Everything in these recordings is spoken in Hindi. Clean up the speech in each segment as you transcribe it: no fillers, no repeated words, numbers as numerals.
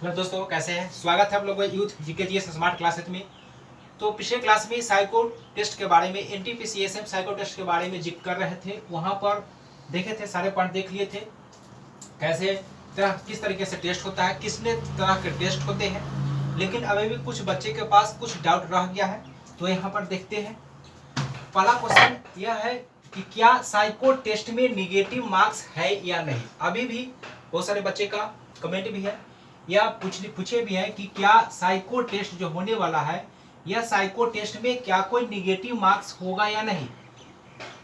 हेलो दोस्तों, कैसे हैं? स्वागत है आप लोगों का यूथ जीके स्मार्ट क्लासेस में। तो पिछले क्लास में साइको टेस्ट के बारे में, एनटीपीसीएसएम साइको टेस्ट के बारे में जिक्र कर रहे थे। वहाँ पर देखे थे, सारे पॉइंट देख लिए थे, कैसे किस तरीके से टेस्ट होता है, किसने तरह के टेस्ट होते हैं। लेकिन अभी भी कुछ बच्चे के पास कुछ डाउट रह गया है, तो यहाँ पर देखते हैं। पहला क्वेश्चन यह है कि क्या साइको टेस्ट में निगेटिव मार्क्स है या नहीं। अभी भी बहुत सारे बच्चे का कमेंट भी है या पूछे भी है कि क्या साइको टेस्ट जो होने वाला है, यह साइको टेस्ट में क्या कोई निगेटिव मार्क्स होगा या नहीं।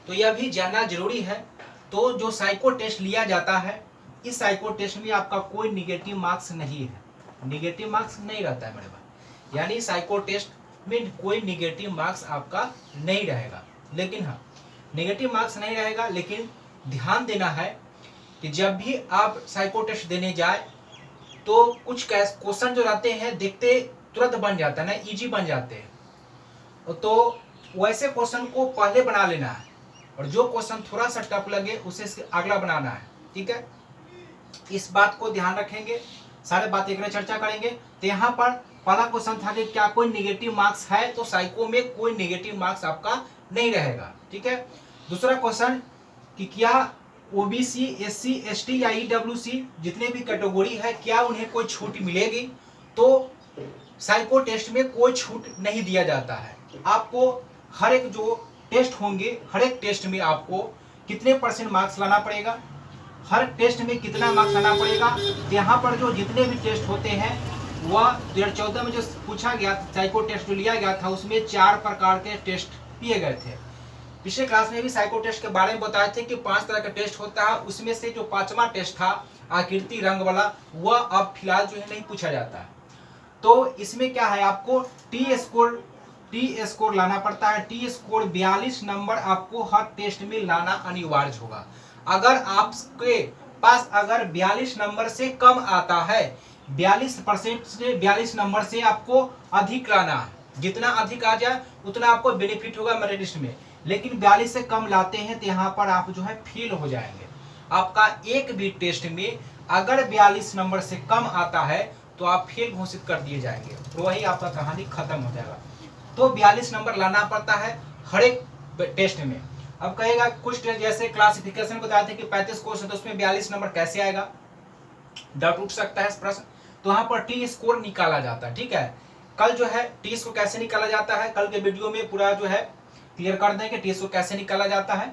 तो यह भी जानना जरूरी है। तो जो साइको टेस्ट लिया जाता है, इस साइको टेस्ट में आपका कोई निगेटिव मार्क्स नहीं है, निगेटिव मार्क्स नहीं रहता है मेरे भाई। यानी साइको टेस्ट में कोई निगेटिव मार्क्स आपका नहीं रहेगा। लेकिन हाँ, निगेटिव मार्क्स नहीं रहेगा, लेकिन ध्यान देना है कि जब भी आप साइको टेस्ट देने जाए तो कुछ क्वेश्चन जो रहते हैं देखते तुरंत बन जाता है ना, इजी बन जाते हैं। तो वैसे क्वेश्चन को पहले बना लेना है, और जो क्वेश्चन थोड़ा सा टफ लगे उसे अगला बनाना है। ठीक है, इस बात को ध्यान रखेंगे, सारे बात एक चर्चा करेंगे। तो यहाँ पर पहला क्वेश्चन था कि क्या कोई निगेटिव मार्क्स है, तो साइको में कोई निगेटिव मार्क्स आपका नहीं रहेगा। ठीक है। दूसरा क्वेश्चन कि क्या ओबीसी, एससी, एसटी या ईडब्ल्यूसी जितने भी कैटेगरी है, क्या उन्हें कोई छूट मिलेगी। तो साइको टेस्ट में कोई छूट नहीं दिया जाता है। आपको हर एक जो टेस्ट होंगे, हर एक टेस्ट में आपको कितने % मार्क्स लाना पड़ेगा, हर टेस्ट में कितना मार्क्स लाना पड़ेगा। तो यहाँ पर जो जितने भी टेस्ट होते हैं, वह 2014 में जो पूछा गया साइको टेस्ट जो लिया गया था, उसमें 4 प्रकार के टेस्ट दिए गए थे। पिछले क्लास में भी साइको टेस्ट के बारे में बताए थे कि 5 तरह का टेस्ट होता है। उसमें से जो 5वां टेस्ट था आकृति रंग वाला, वह अब फिलहाल जो है नहीं पूछा जाता है। तो इसमें क्या है, आपको टी स्कोर लाना पड़ता है। टी स्कोर 42 नंबर आपको हर टेस्ट में लाना अनिवार्य होगा। अगर आपके पास अगर 42 नंबर से कम आता है, 42% से 42 नंबर से आपको अधिक लाना है। जितना अधिक आ जाए उतना आपको बेनिफिट होगा मेरिट लिस्ट में। लेकिन 42 से कम लाते हैं तो यहाँ पर आप जो है फेल हो जाएंगे। आपका एक भी टेस्ट में अगर 42 नंबर से कम आता है तो आप फेल घोषित कर दिए जाएंगे, तो वही आपका कहानी खत्म हो जाएगा। तो 42 नंबर लाना पड़ता है हर एक टेस्ट में। अब कहेगा कुछ टेस्ट जैसे क्लासिफिकेशन बताते थे कि 35 क्वेश्चन, तो उसमें 42 नंबर कैसे आएगा, डाउट उठ सकता है इस प्रश्न। तो यहाँ पर टी स्कोर निकाला जाता है। ठीक है, कल जो है टी स्कोर कैसे निकाला जाता है, कल के वीडियो में पूरा जो है क्लियर कर देंगे टी स्कोर कैसे निकाला जाता है।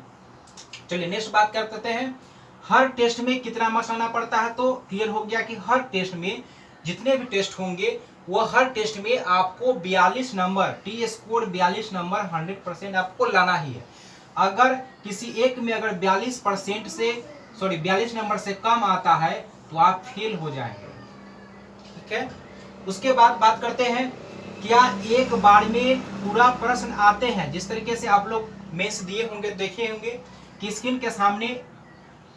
चलिए नेक्स्ट बात करते हैं, हर टेस्ट में कितना मार्क्स लाना पड़ता है। तो क्लियर हो गया कि हर टेस्ट में जितने भी टेस्ट होंगे, वो हर टेस्ट में आपको 42 नंबर, टी स्कोर 42 नंबर 100% आपको लाना ही है। अगर किसी एक में अगर 42 नंबर से कम आता है तो आप फेल हो जाएंगे। ठीक है, उसके बाद बात करते हैं, क्या एक बार में पूरा प्रश्न आते हैं। जिस तरीके से आप लोग मेंस दिए होंगे, देखे होंगे कि स्क्रीन के सामने,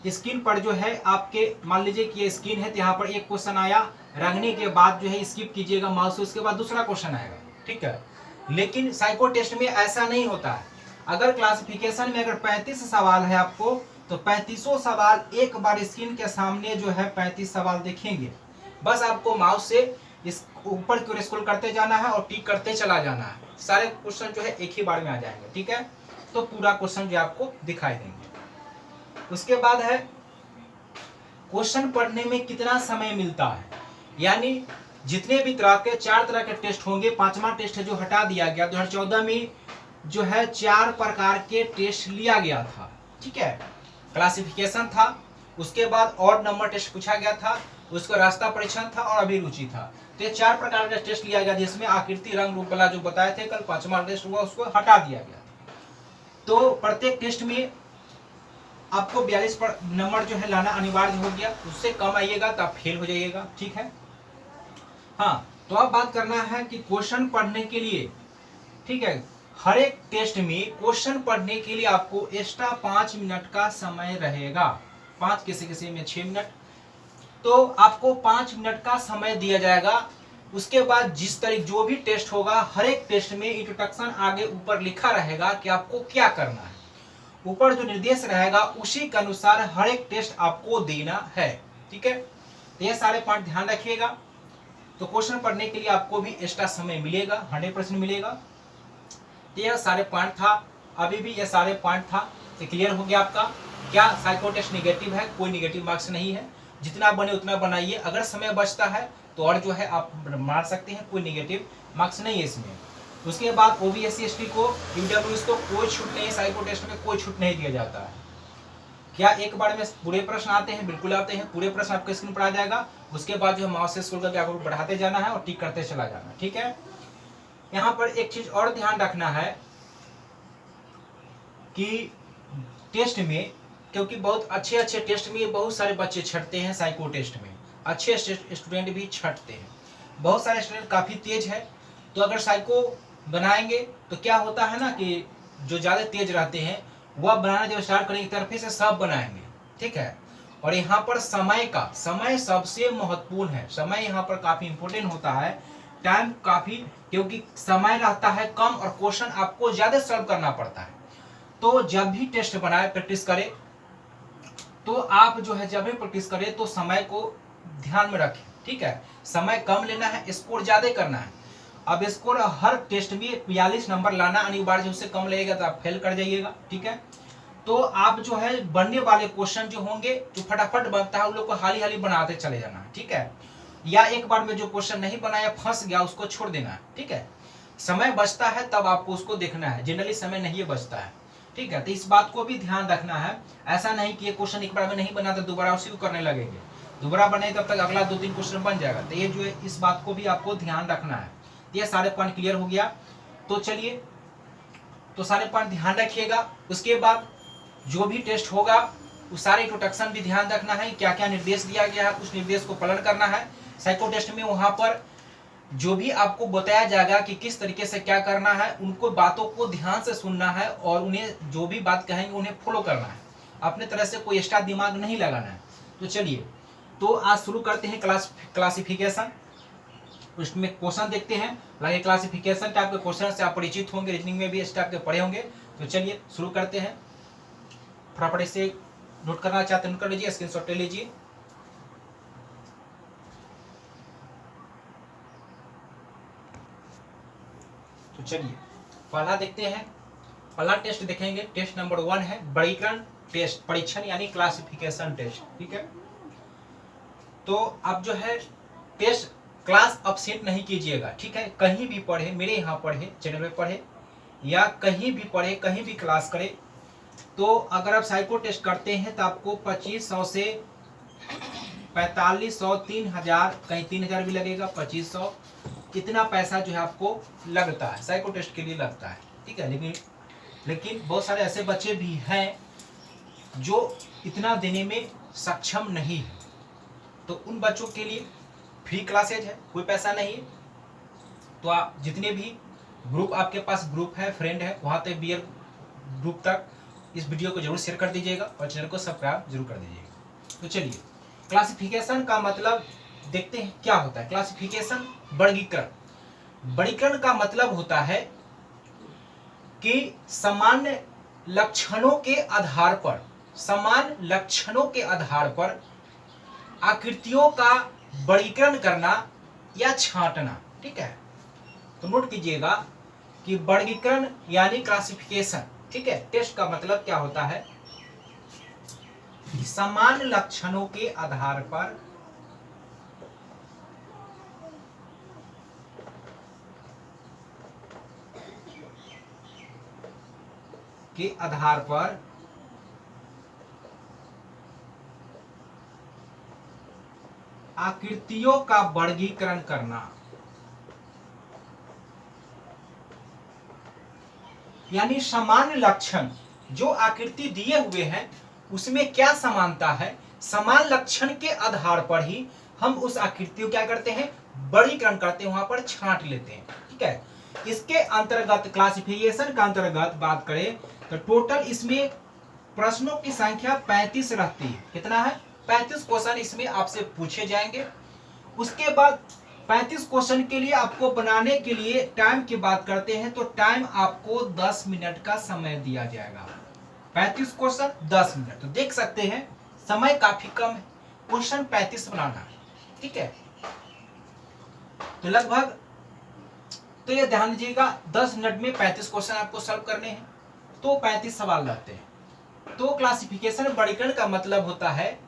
स्क्रीन पर जो है आपके, मान लीजिए कि ये स्क्रीन है, तो यहाँ पर एक क्वेश्चन आया, रंगने के बाद जो है स्किप कीजिएगा माउस, उसके बाद दूसरा क्वेश्चन आएगा। ठीक है, लेकिन साइको टेस्ट में ऐसा नहीं होता है। अगर क्लासिफिकेशन में अगर 35 सवाल है आपको, तो 35 सवाल एक बार स्क्रीन के सामने जो है 35 सवाल देखेंगे। बस आपको माउस से इस ऊपर की ओर स्क्रॉल करते जाना है और टिक करते चला जाना है, सारे क्वेश्चन जो है एक ही बार में आ जाएंगे। ठीक है, तो पूरा क्वेश्चन जो आपको दिखाई देंगे। उसके बाद है क्वेश्चन पढ़ने में कितना समय मिलता है। यानी जितने भी तरह के 4 तरह के टेस्ट होंगे, 5वां टेस्ट है जो हटा दिया गया। 2014 में जो है 4 प्रकार के टेस्ट लिया गया था। ठीक है, क्लासिफिकेशन था, उसके बाद और नंबर टेस्ट पूछा गया था, उसका रास्ता परीक्षण था और अभिरुचि था। तो ये 4 प्रकार का टेस्ट लिया गया, जिसमें आकृति रंग रूप वाला जो बताए थे कल 5वां टेस्ट हुआ, उसको हटा दिया गया। तो प्रत्येक टेस्ट में आपको 42 नंबर जो है लाना अनिवार्य हो गया। उससे कम आइएगा तो आप फेल हो जाइएगा। ठीक है, हाँ, तो अब बात करना है कि क्वेश्चन पढ़ने के लिए, ठीक है, हर एक टेस्ट में क्वेश्चन पढ़ने के लिए आपको एक्स्ट्रा 5 मिनट का समय रहेगा। 5, किसी किसी में 6 मिनट, तो आपको 5 मिनट का समय दिया जाएगा। उसके बाद जिस तरह जो भी टेस्ट होगा, हर एक टेस्ट में इंट्रोडक्शन आगे ऊपर लिखा रहेगा कि आपको क्या करना है। ऊपर जो निर्देश रहेगा उसी के अनुसार हर एक टेस्ट आपको देना है। ठीक है, तो ये सारे पॉइंट ध्यान रखिएगा। तो क्वेश्चन पढ़ने के लिए आपको भी एक्स्ट्रा समय मिलेगा, 100% मिलेगा। तो यह सारे पॉइंट था, अभी भी यह सारे पॉइंट था। तो क्लियर हो गया आपका। क्या साइको टेस्ट निगेटिव है? कोई निगेटिव मार्क्स नहीं है, जितना बने उतना बनाइए। अगर समय बचता है तो और जो है आप मार सकते हैं, कोई निगेटिव मार्क्स नहीं है इसमें। उसके बाद OBC ST को, ईडब्ल्यूएस को कोई छूट नहीं, साइको टेस्ट में कोई छूट नहीं दिया जाता है। क्या एक बार में पूरे प्रश्न आते हैं? बिल्कुल आते हैं, पूरे प्रश्न आपके स्क्रीन पर आ जाएगा। उसके बाद जो है माउस से स्क्रॉल करके आपको बढ़ाते जाना है और टिक करते चला जाना, ठीक है। यहाँ पर एक चीज और ध्यान रखना है कि टेस्ट में, क्योंकि बहुत अच्छे अच्छे टेस्ट में बहुत सारे बच्चे छटते हैं, साइको टेस्ट में अच्छे स्टूडेंट भी छटते हैं। बहुत सारे स्टूडेंट काफ़ी तेज है, तो अगर साइको बनाएंगे तो क्या होता है ना कि जो ज़्यादा तेज रहते हैं वह बनाना जब स्टार्ट करेंगे तरफे से सब बनाएंगे, ठीक है। और यहाँ पर समय सबसे महत्वपूर्ण है। समय यहाँ पर काफ़ी इंपॉर्टेंट होता है, टाइम काफ़ी, क्योंकि समय रहता है कम और क्वेश्चन आपको ज़्यादा सॉल्व करना पड़ता है। तो जब भी टेस्ट बनाए, प्रैक्टिस करें, तो आप जो है जब भी प्रैक्टिस करें तो समय को ध्यान में रखें, ठीक है। समय कम लेना है, स्कोर ज़्यादा करना है। अब स्कोर हर टेस्ट में 42 नंबर लाना अनिवार्य, उससे कम लगेगा तो आप फेल कर जाइएगा, ठीक है। तो आप जो है बनने वाले क्वेश्चन जो होंगे, जो फटाफट बनता है उन लोग को हाली हाली बनाते चले जाना है, ठीक है। या एक बार में जो क्वेश्चन नहीं बनाया, फंस गया, उसको छोड़ देना है, ठीक है। समय बचता है तब आपको उसको देखना है, जनरली समय नहीं बचता है, ठीक है। तो इस बात को भी ध्यान रखना है। ऐसा नहीं कि ये क्वेश्चन एक बार में नहीं बना तो दोबारा उसी को करने लगेंगे, दोबारा बने तब तक अगला 2-3 क्वेश्चन बन जाएगा। तो ये जो है इस बात को भी आपको ध्यान रखना है। तो ये सारे पॉइंट क्लियर हो गया। तो चलिए, तो सारे पॉइंट ध्यान रखिएगा। उसके बाद जो भी टेस्ट होगा उस सारे इंट्रोडक्शन भी ध्यान रखना है, क्या क्या निर्देश दिया गया है उस निर्देश को पालन करना है। साइको टेस्ट में वहाँ पर जो भी आपको बताया जाएगा कि किस तरीके से क्या करना है, उनको बातों को ध्यान से सुनना है और उन्हें जो भी बात कहेंगे उन्हें फॉलो करना है। अपने तरह से कोई एक्स्ट्रा दिमाग नहीं लगाना है। तो चलिए, तो आज शुरू करते हैं क्लासिफिकेशन। उसमें क्वेश्चन देखते हैं। हालांकि क्लासिफिकेशन टाइप के क्वेश्चन से आप परिचित होंगे, रीजनिंग में भी इस टाइप के पढ़े होंगे। तो चलिए शुरू करते हैं। फटाफट से नोट करना चाहते हैं नोट कर लीजिए, स्क्रीनशॉट ले लीजिए। तो चलिए पहला देखते हैं। पहला टेस्ट देखेंगे, टेस्ट नंबर 1 है वर्गीकरण टेस्ट, परीक्षण यानी क्लासिफिकेशन टेस्ट, ठीक है। तो अब जो है टेस्ट क्लास अपसेट नहीं कीजिएगा, ठीक है। कहीं भी पढ़े, मेरे यहाँ पढ़े, चैनल में पढ़े या कहीं भी पढ़े, कहीं भी क्लास करे, तो अगर आप साइको टेस्ट करते हैं तो आपको 2500 से 4500, 3000, कहीं 3000 भी लगेगा, 2500, इतना पैसा जो है आपको लगता है, साइको टेस्ट के लिए लगता है, ठीक है। लेकिन बहुत सारे ऐसे बच्चे भी हैं जो इतना देने में सक्षम नहीं है, तो उन बच्चों के लिए फ्री क्लासेज है, कोई पैसा नहीं है। तो आप जितने भी ग्रुप आपके पास ग्रुप है, फ्रेंड है, वहाँ तक बियर ग्रुप तक इस वीडियो को जरूर शेयर कर दीजिएगा और चैनल को सब्सक्राइब जरूर कर दीजिएगा। तो चलिए, क्लासिफिकेशन का मतलब देखते हैं क्या होता है। क्लासिफिकेशन वर्गीकरण का मतलब होता है कि सामान्य लक्षणों के आधार पर आकृतियों का वर्गीकरण करना या छांटना, ठीक है। तो नोट कीजिएगा कि वर्गीकरण यानी क्लासिफिकेशन, ठीक है। टेस्ट का मतलब क्या होता है, समान लक्षणों के आधार पर आकृतियों का वर्गीकरण करना, यानी समान लक्षण जो आकृति दिए हुए हैं उसमें क्या समानता है, समान लक्षण के आधार पर ही हम उस आकृति को क्या करते हैं, वर्गीकरण करते हैं, वहां पर छांट लेते हैं, ठीक है। इसके अंतर्गत क्लासिफिकेशन का अंतर्गत बात करें तो टोटल इसमें प्रश्नों की संख्या 35 रहती है। कितना है? 35 क्वेश्चन इसमें आपसे पूछे जाएंगे। उसके बाद 35 क्वेश्चन के लिए आपको बनाने के लिए टाइम की बात करते हैं तो टाइम आपको 10 मिनट का समय दिया जाएगा। 35 क्वेश्चन 10 मिनट, तो देख सकते हैं समय काफी कम है, क्वेश्चन 35 बनाना है, ठीक है। तो लगभग, तो ये ध्यान दीजिएगा 10 मिनट में 35 क्वेश्चन आपको सॉल्व करने हैं, तो 35 सवाल रहते हैं। तो क्लासिफिकेशन वर्गीकरण का मतलब होता है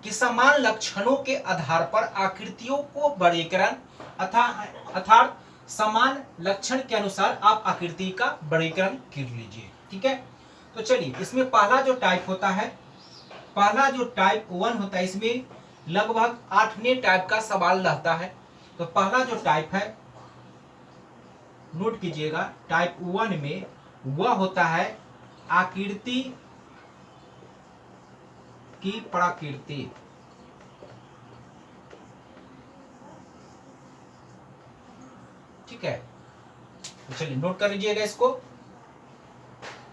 कि समान लक्षणों के आधार पर आकृतियों को वर्गीकरण अर्थात समान लक्षण के अनुसार आप आकृति का वर्गीकरण कर लीजिए। ठीक है, तो चलिए इसमें पहला जो टाइप होता है, पहला जो टाइप 1 होता है, इसमें लगभग 8वें टाइप का सवाल रहता है। तो पहला जो टाइप है, नोट कीजिएगा, टाइप 1 में वह होता है आकृति की प्रकृति। ठीक है, तो चलिए नोट कर लीजिएगा इसको।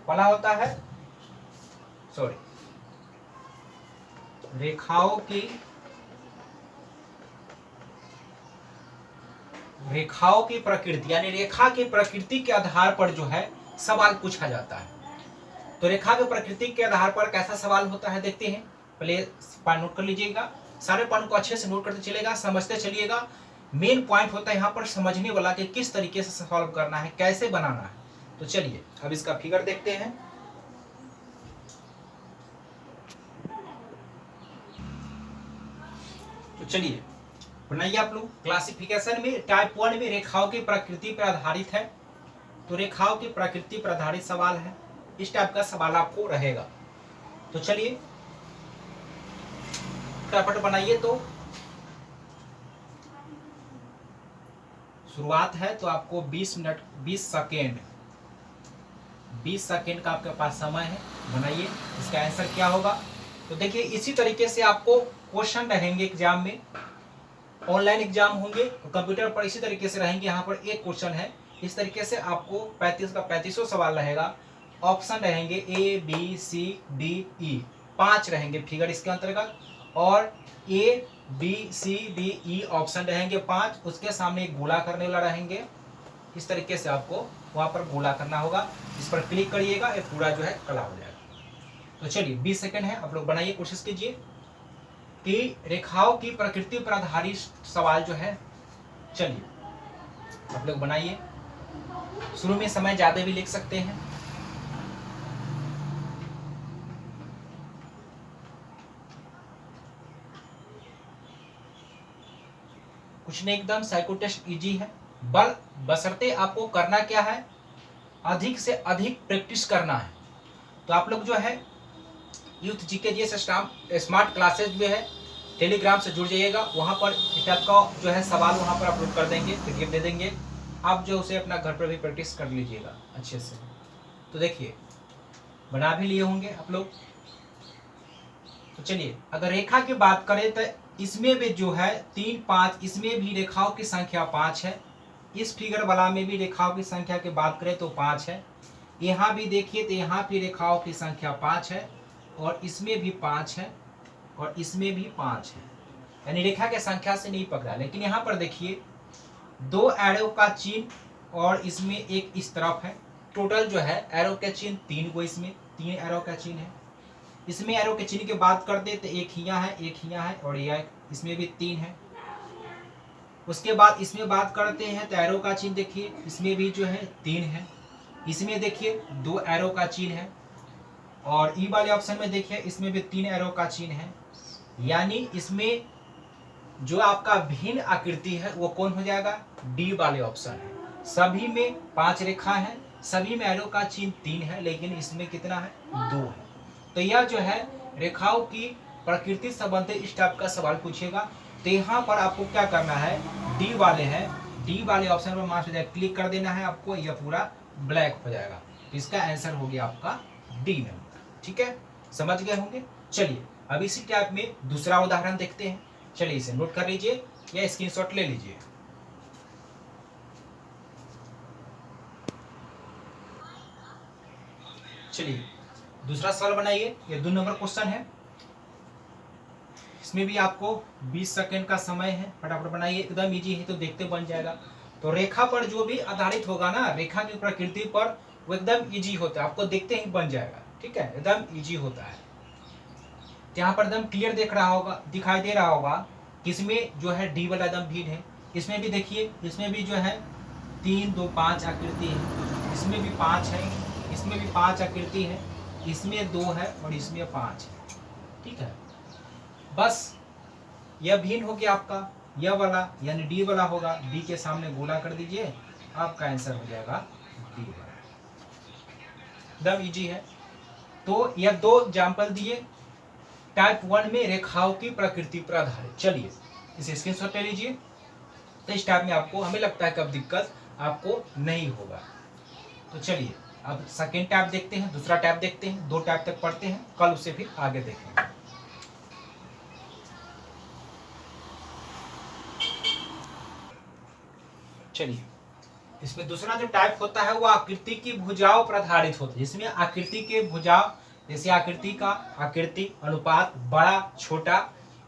पहला होता है रेखाओं की प्रकृति, यानी रेखा की प्रकृति के आधार पर जो है सवाल पूछा जाता है। तो रेखा की प्रकृति के आधार पर कैसा सवाल होता है देखते हैं। पहले पॉइंट नोट कर लीजिएगा, सारे पॉइंट को अच्छे से नोट करते चलेगा, समझते चलिएगा। मेन पॉइंट होता है यहाँ पर समझने वाला कि किस तरीके से सॉल्व करना है, कैसे बनाना है। तो चलिए अब इसका फिगर देखते हैं। तो चलिए बनाइए आप लोग। क्लासिफिकेशन में टाइप 1 में रेखाओं की प्रकृति पर आधारित है, तो रेखाओं की प्रकृति पर आधारित सवाल है, इस टाइप का सवाल आपको रहेगा। तो चलिए फटाफट बनाइए। तो शुरुआत है, तो आपको 20 मिनट 20 सेकेंड का आपके पास समय है, बनाइए। इसका आंसर क्या होगा? तो देखिए इसी तरीके से आपको क्वेश्चन रहेंगे एग्जाम में, ऑनलाइन एग्जाम होंगे तो कंप्यूटर पर इसी तरीके से रहेंगे। यहाँ पर एक क्वेश्चन है, इस तरीके से आपको 35 का 35 सवाल रहेगा। ऑप्शन रहेंगे A B C D E, 5 रहेंगे फिगर इसके अंतर्गत, और A B C D E option रहेंगे 5, उसके सामने एक गोला करने वाला रहेंगे। इस तरीके से आपको वहाँ पर गोला करना होगा, इस पर क्लिक करिएगा, ये पूरा जो है कला हो जाएगा। तो चलिए 20 सेकेंड है, आप लोग बनाइए, कोशिश कीजिए कि रेखाओं की प्रकृति पर आधारित सवाल जो है। चलिए आप लोग बनाइए, शुरू में समय ज्यादा भी लिख सकते हैं। कुछ नहीं, एकदम साइको टेस्ट इजी है, बशर्ते आपको करना क्या है, अधिक से अधिक प्रैक्टिस करना है। तो आप लोग जो है youth GK GS smart classes में है, टेलीग्राम से जुड़ जाइएगा, वहाँ पर इस टाइप का जो है सवाल वहाँ पर अपलोड कर देंगे, पीडीएफ दे देंगे, आप जो उसे अपना घर पर भी प्रैक्टिस कर लीजिएगा अच्छे से। तो देखिए बना भी लिए होंगे आप लोग। तो चलिए अगर रेखा की बात करें तो इसमें भी जो है 3 5, इसमें भी रेखाओं की संख्या 5 है। इस फिगर वाला में भी रेखाओं की संख्या की बात करें तो 5 है। यहाँ भी देखिए तो यहाँ भी रेखाओं की संख्या 5 है, और इसमें भी 5 है, और इसमें भी 5 है, यानी रेखा के संख्या से नहीं पकड़ा। लेकिन यहाँ पर देखिए 2 एरो का चिन्ह, और इसमें एक इस तरफ है। टोटल जो है एरो के चिन्ह 3 को, इसमें 3 एरो का चिन्ह है। इसमें एरो के चिन्ह की बात करते तो एक यहाँ है, एक यहाँ है, और यह इसमें भी 3 है। उसके बाद इसमें बात करते हैं तो एरो का चिन्ह देखिए, इसमें भी जो है 3 है। इसमें देखिए 2 एरो का चिन्ह है, और ई वाले ऑप्शन में देखिए इसमें भी 3 एरो का चिन्ह है। यानी इसमें जो आपका भिन्न आकृति है वो कौन हो जाएगा? डी वाले ऑप्शन है। सभी में 5 रेखा है, सभी में एरो का चिन्ह 3 है, लेकिन इसमें कितना है? 2 है। तो यह जो है रेखाओं की प्रकृति संबंधी इस टाइप का सवाल पूछेगा। तो यहाँ पर आपको क्या करना है, डी वाले है, डी वाले ऑप्शन पर मान लीजिए क्लिक कर देना है आपको, यह पूरा ब्लैक हो जाएगा। इसका आंसर हो गया आपका डी नंबर। ठीक है, समझ गए होंगे। चलिए अब इसी टाइप में दूसरा उदाहरण देखते हैं। चलिए इसे नोट कर लीजिए या स्क्रीनशॉट ले लीजिए। चलिए दूसरा सवाल बनाइए, ये 2 नंबर क्वेश्चन है। इसमें भी आपको 20 सेकंड का समय है, फटाफट बनाइए, एकदम इजी है तो देखते बन जाएगा। तो रेखा पर जो भी आधारित होगा ना, रेखा की प्रकृति पर, वो एकदम इजी होता है, आपको देखते ही बन जाएगा। ठीक है, एकदम इजी होता है। यहाँ पर एकदम क्लियर देख रहा होगा, दिखाई दे रहा होगा, किसमें जो है डी वाला एकदम भिन्न है। इसमें भी देखिए, इसमें भी जो है 3 2 5 आकृति है, इसमें भी 5 है, इसमें भी 5 आकृति है, इसमें 2 है और इसमें 5 है। ठीक है, बस यह भिन्न हो गया आपका, यह वाला यानी डी वाला होगा, डी के सामने गोला कर दीजिए, आपका आंसर हो जाएगा डी वाला। एकदम इजी है। तो यह 2 एग्जाम्पल दिए टाइप 1 में रेखाओं की प्रकृति पर आधारित। चलिए इसे स्क्रीनशॉट ले लीजिए। तो इस टाइप में आपको, हमें लगता है कि अब दिक्कत आपको नहीं होगा। तो चलिए अब सेकेंड टाइप देखते हैं, दूसरा टाइप देखते हैं, 2 टाइप तक पढ़ते हैं, कल उसे फिर आगे देखेंगे। चलिए, इसमें दूसरा जो टाइप होता है वो आकृति की भुजाओं पर आधारित होता है, जिसमें आकृति के भुजाओं, जैसे आकृति का आकृति अनुपात, बड़ा छोटा,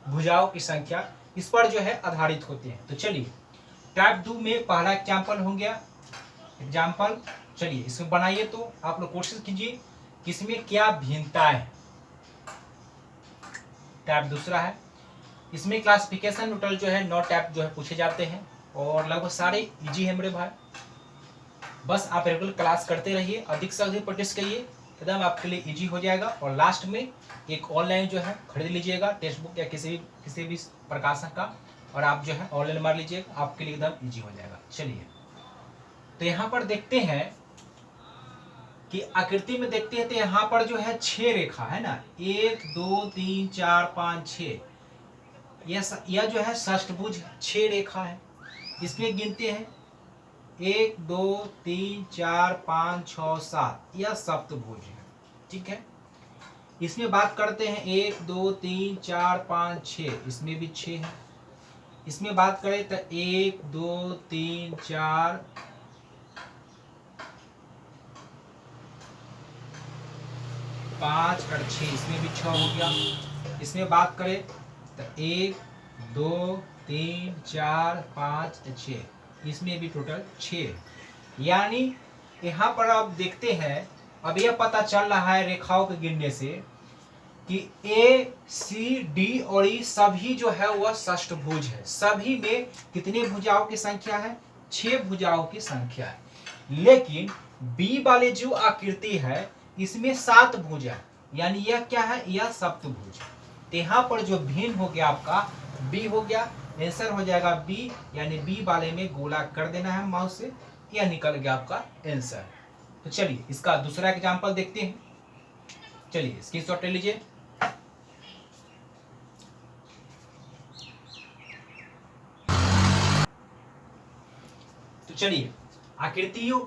भुजाओं की संख्या, इस पर जो है आधारित होते हैं। तो चलिए टाइप 2 में पहला एग्जाम्पल हो गया, एग्जाम्पल। चलिए इसमें बनाइए, तो आप लोग कोशिश कीजिए कि इसमें क्या भिन्नताएं है। टाइप दूसरा है, इसमें क्लासिफिकेशन टोटल जो है 9 टाइप जो है पूछे जाते हैं और लगभग सारे इजी है मेरे भाई। बस आप रेगुलर क्लास करते रहिए, अधिक से अधिक प्रैक्टिस करिए, एकदम आपके लिए इजी हो जाएगा। और लास्ट में एक ऑनलाइन जो है खरीद लीजिएगा, टेक्स्ट बुक या किसी भी प्रकाशक का, और आप जो है ऑनलाइन मार लीजिएगा, आपके लिए एकदम इजी हो जाएगा। चलिए तो यहाँ पर देखते हैं कि आकृति में देखते हैं, तो यहाँ पर जो है 6 रेखा है ना, 1 2 3 4 5 6, यह जो है षष्ठभुज 6 रेखा है। इसमें गिनते हैं 1 2 3 4 5 6 7, यह सप्तभुज है। ठीक है, इसमें बात करते हैं 1 2 3 4 5 6, इसमें भी 6 है। इसमें बात करें तो 1 2 3 4 5 और 6, इसमें भी 6 हो गया। इसमें बात करें तो 1 2 3 4 5 6, इसमें भी टोटल 6। यानी यहाँ पर आप देखते हैं, अब यह पता चल रहा है रेखाओं के गिनने से कि ए सी डी और ई सभी जो है वह षष्ठभुज है। सभी में कितने भुजाओं की संख्या है? 6 भुजाओं की संख्या है। लेकिन बी वाले जो आकृति है इसमें 7 भुजा, यानी यह क्या है? यह सप्तभुज। तो यहाँ पर जो भिन्न हो गया आपका बी हो गया, आंसर हो जाएगा बी, यानी बी वाले में गोला कर देना है माउस से, यह निकल गया आपका आंसर। तो चलिए इसका दूसरा एग्जांपल देखते हैं। चलिए स्क्रीनशॉट ले लीजिए। तो चलिए आकृतियों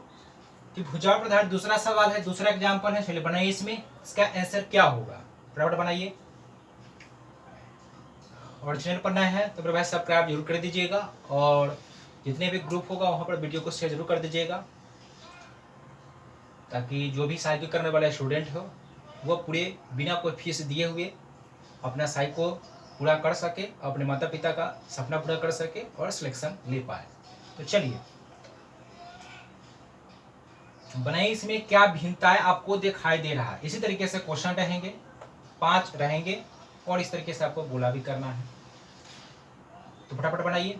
की भुजाओं पर आधारित दूसरा सवाल है, दूसरा एग्जांपल है। चलिए बनाइए, इसमें इसका आंसर क्या होगा, फटाफट बनाइए। और चैनल पर नया है तो मेरे भाई सब्सक्राइब जरूर कर दीजिएगा, और जितने भी ग्रुप होगा वहाँ पर वीडियो को शेयर जरूर कर दीजिएगा, ताकि जो भी साइकिल करने वाला स्टूडेंट हो वो पूरे बिना कोई फीस दिए हुए अपना साइकिल को पूरा कर सके, अपने माता पिता का सपना पूरा कर सके और सिलेक्शन ले पाए। तो चलिए बनाइए, इसमें क्या भिन्नताएं आपको दिखाई दे रहा है। इसी तरीके से क्वेश्चन रहेंगे, 5 रहेंगे, और इस तरीके से आपको गोला भी करना है। तो फटाफट बनाइए।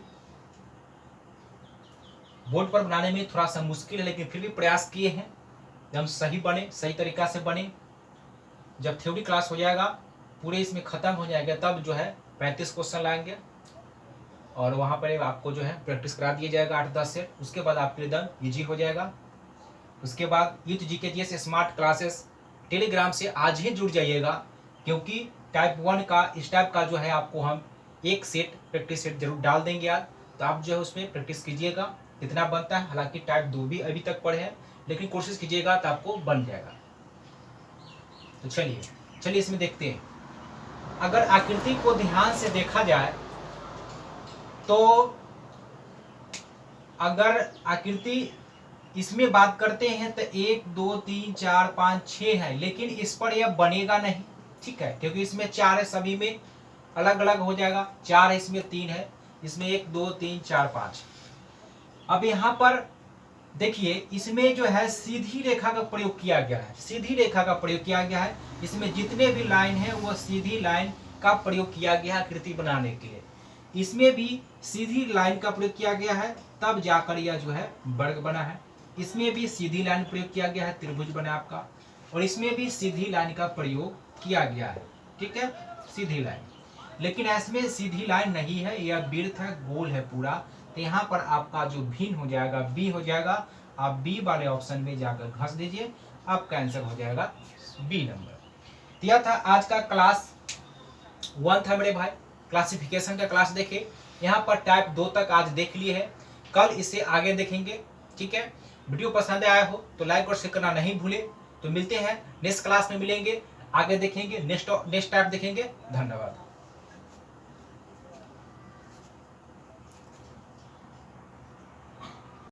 बोर्ड पर बनाने में थोड़ा सा मुश्किल है, लेकिन फिर भी प्रयास किए हैं एकदम सही बने, सही तरीका से बने। जब थ्योरी क्लास हो जाएगा, पूरे इसमें खत्म हो जाएगा, तब जो है 35 क्वेश्चन लाएंगे और वहाँ पर आपको जो है प्रैक्टिस करा दिया जाएगा 8-10 सेट। उसके बाद आपके लिए एकदम ईजी हो जाएगा। उसके बाद youth GK smart classes Telegram से आज ही जुड़ जाइएगा, क्योंकि टाइप 1 का इस टाइप का जो है आपको हम एक सेट प्रैक्टिस सेट जरूर डाल देंगे यार। तो आप जो है उसमें प्रैक्टिस कीजिएगा कितना बनता है। हालांकि टाइप 2 भी अभी तक पढ़े हैं, लेकिन कोशिश कीजिएगा तो आपको बन जाएगा। तो चलिए इसमें देखते हैं। अगर आकृति को ध्यान से देखा जाए तो अगर आकृति इसमें बात करते हैं तो 1 2 3 4 5 6 है, लेकिन इस पर यह बनेगा नहीं। ठीक है, क्योंकि इसमें 4 है, सभी में अलग अलग हो जाएगा। 4 है, इसमें 3 है, इसमें 1 2 3 4 5। अब यहाँ पर देखिए, इसमें जो है सीधी रेखा का प्रयोग किया गया है। सीधी रेखा का प्रयोग किया गया है, इसमें जितने भी लाइन है वो सीधी लाइन का प्रयोग किया गया है आकृति बनाने के लिए। इसमें भी सीधी लाइन का प्रयोग किया गया है, तब जाकर यह जो है वर्ग बना है। इसमें भी सीधी लाइन प्रयोग किया गया है, त्रिभुज बना आपका। और इसमें भी सीधी लाइन का प्रयोग किया गया है, ठीक है, सीधी लाइन। लेकिन इसमें सीधी लाइन नहीं है, यह वृत्त है, गोल है पूरा। तो यहाँ पर आपका जो भिन्न हो जाएगा बी हो जाएगा। आप बी वाले ऑप्शन में जाकर घस दीजिए, आपका आंसर हो जाएगा बी नंबर। तो यह था आज का क्लास 1 था मेरे भाई, क्लासिफिकेशन का क्लास देखे। यहाँ पर टाइप 2 तक आज देख लिए है, कल इसे आगे देखेंगे, ठीक है। वीडियो पसंद आया हो तो लाइक और शेयर करना नहीं भूले। तो मिलते हैं नेक्स्ट क्लास में, मिलेंगे, आगे देखेंगे, नेक्स्ट टाइप देखेंगे। धन्यवाद।